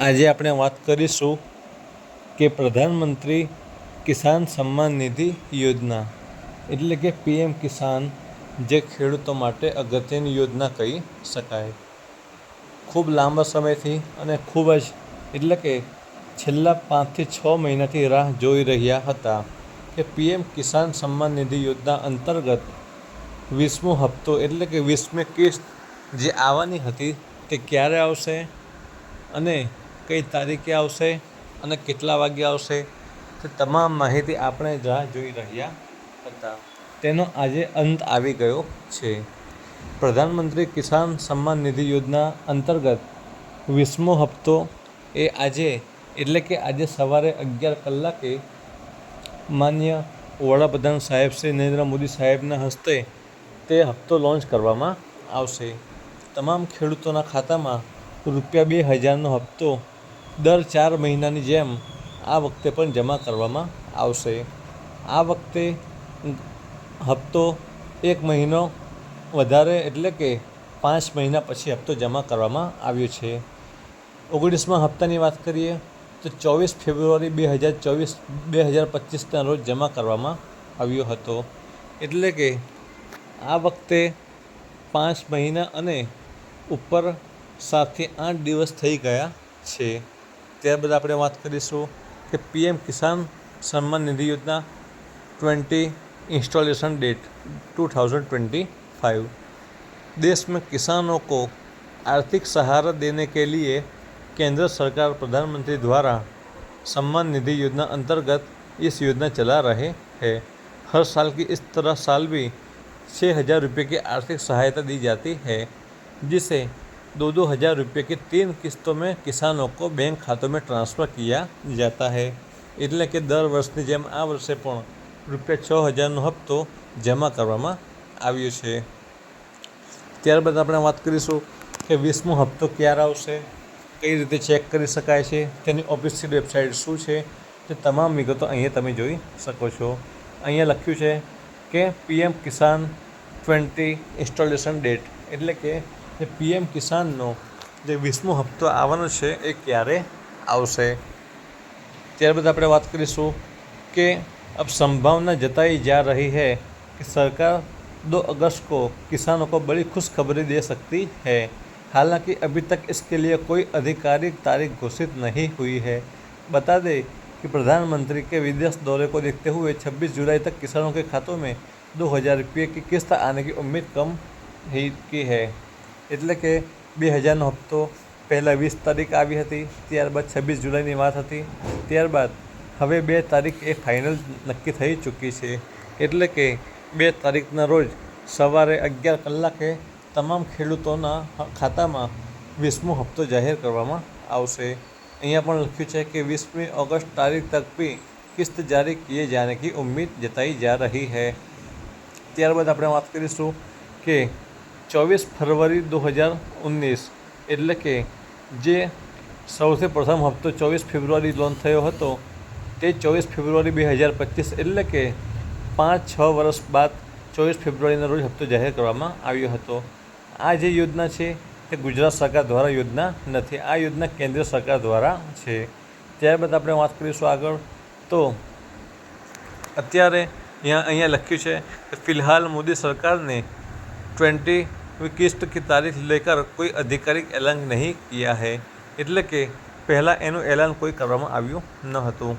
આજે આપણે વાત કરીશું કે પ્રધાનમંત્રી કિસાન સન્માન નિધિ યોજના એટલે કે PM કિસાન, જે ખેડૂતો માટે અગત્યની યોજના કહી શકાય. ખૂબ લાંબા સમયથી અને ખૂબ જ એટલે કે છેલ્લા 5 થી 6 મહિનાથી રાહ જોઈ રહ્યા હતા કે PM કિસાન સન્માન નિધિ યોજના અંતર્ગત 20મો હપ્તો એટલે કે 20મી કિસ્ત જે આવવાની હતી તે ક્યારે આવશે અને કઈ તારીખે આવશે અને કેટલા વાગે આવશે, તે તમામ માહિતી આપણે રાહ જોઈ રહ્યા હતા. તેનો આજે અંત આવી ગયો છે. પ્રધાનમંત્રી કિસાન સન્માન નિધિ યોજના અંતર્ગત 20મો હપ્તો એ આજે એટલે કે આજે સવારે 11 કલાકે માન્ય વડાપ્રધાન સાહેબ શ્રી નરેન્દ્ર મોદી સાહેબના હસ્તે તે હપ્તો લોન્ચ કરવામાં આવશે. તમામ ખેડૂતોના ખાતામાં ₹2000નો હપ્તો દર 4 મહિનાની જેમ આ વખતે પણ જમા કરવામાં આવશે. આ વખતે હપ્તો 1 મહિનો વધારે એટલે કે 5 મહિના પછી હપ્તો જમા કરવામાં આવ્યો છે. 19મા હપ્તાની વાત કરીએ તો 24 ફેબ્રુઆરી 2025ના રોજ જમા કરવામાં આવ્યો હતો. એટલે કે આ વખતે 5 મહિના અને ઉપર 7 થી 8 દિવસ થઈ ગયા છે. ત્યારબાદ આપણે વાત કરીશું કે PM કિસાન सम्मान निधि योजना 20 इंस्टॉलेशन डेट 2025. देश में किसानों को आर्थिक सहारा देने के लिए केंद्र सरकार प्रधानमंत्री द्वारा सम्मान निधि योजना अंतर्गत इस योजना चला रहे हैं. हर साल की इस तरह साल भी 6,000 रुपये की आर्थिक सहायता दी जाती है, जिसे 2,000 रुपये की 3 किस्तों में किसानों को बैंक खातों में ट्रांसफ़र किया जाता है. એટલે કે દર વર્ષની જેમ આ વર્ષે પણ ₹6,000નો હપ્તો જમા કરવામાં આવ્યો છે. ત્યારબાદ આપણે વાત કરીશું કે 20મો હપ્તો ક્યારે આવશે, કઈ રીતે ચેક કરી શકાય છે, તેની ઓફિશિયલ વેબસાઇટ શું છે, તે તમામ વિગતો અહીંયા તમે જોઈ શકો છો. અહીંયા લખ્યું છે કે PM કિસાન 20 ઇન્સ્ટોલેશન ડેટ એટલે કે PM કિસાનનો જે 20મો હપ્તો આવવાનો છે એ ક્યારે આવશે. ત્યારબાદ આપણે વાત કરીશું कि अब संभावना जताई जा रही है कि सरकार 2 अगस्त को किसानों को बड़ी खुशखबरी दे सकती है. हालांकि अभी तक इसके लिए कोई आधिकारिक तारीख घोषित नहीं हुई है. बता दें कि प्रधानमंत्री के विदेश दौरे को देखते हुए 26 जुलाई तक किसानों के खातों में 2,000 रुपये की किस्त आने की उम्मीद कम ही की है. એટલે કે 2000નો હપ્તો પહેલાં 20 તારીખ આવી હતી, ત્યારબાદ 26 જુલાઈની વાત હતી, ત્યારબાદ હવે 2 તારીખ એ ફાઇનલ નક્કી થઈ ચૂકી છે. એટલે કે 2 તારીખના રોજ સવારે 11 કલાકે તમામ ખેડૂતોના ખાતામાં 20મો હપ્તો જાહેર કરવામાં આવશે. અહીંયા પણ લખ્યું છે કે 20મી ऑगस्ट तारीख तक भी किस्त जारी किए जाने की उम्मीद जताई जा रही है. ત્યારબાદ આપણે વાત કરીશું કે 24 ફરવરી 2019 એટલે કે જે સૌથી પ્રથમ હપ્તો 24 ફેબ્રુઆરી લોન્ચ થયો હતો તે 24 ફેબ્રુઆરી 2025 એટલે કે 5-6 વર્ષ બાદ 24 ફેબ્રુઆરીના રોજ હપ્તો જાહેર કરવામાં આવ્યો હતો. આ જે યોજના છે તે ગુજરાત સરકાર દ્વારા યોજના નથી, આ યોજના કેન્દ્ર સરકાર દ્વારા છે. ત્યારબાદ આપણે વાત કરીશું આગળ તો અત્યારે અહીંયા લખ્યું છે કે फिलहाल मोदी सरकार ने 20वीं किस्त की तारीख लेकर कोई आधिकारिक ऐलान नहीं किया है. એટલે કે પહેલાં એનું એલાન કોઈ કરવામાં આવ્યું ન હતું.